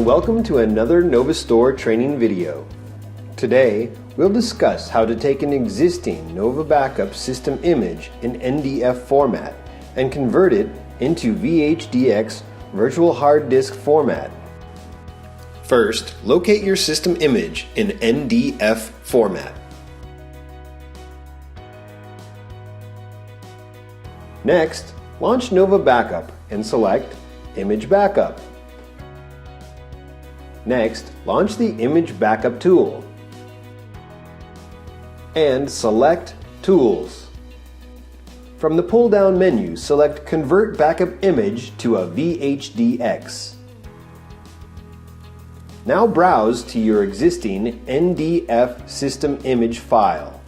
and welcome to another NovaStore training video. Today, we'll discuss how to take an existing NovaBACKUP system image in NDF format and convert it into VHDX virtual hard disk format. First, locate your system image in NDF format. Next, launch NovaBACKUP and select Image Backup. Next, launch the Image Backup tool and select Tools. From the pull-down menu, select Convert Backup Image to a VHDX. Now browse to your existing NDF system image file.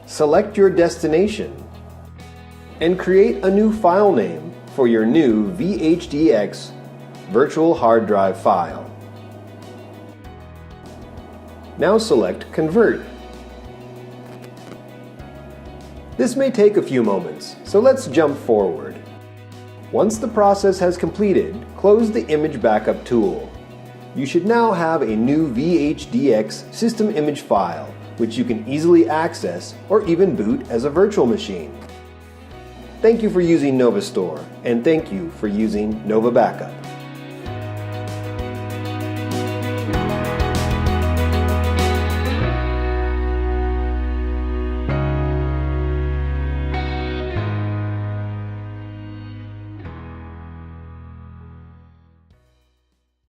Select your destination and create a new file name for your new VHDX virtual hard drive file. Now select Convert. This may take a few moments, so let's jump forward. Once the process has completed, close the Image Backup tool. You should now have a new VHDX system image file, which you can easily access or even boot as a virtual machine. Thank you for using NovaStore, and thank you for using NovaBACKUP.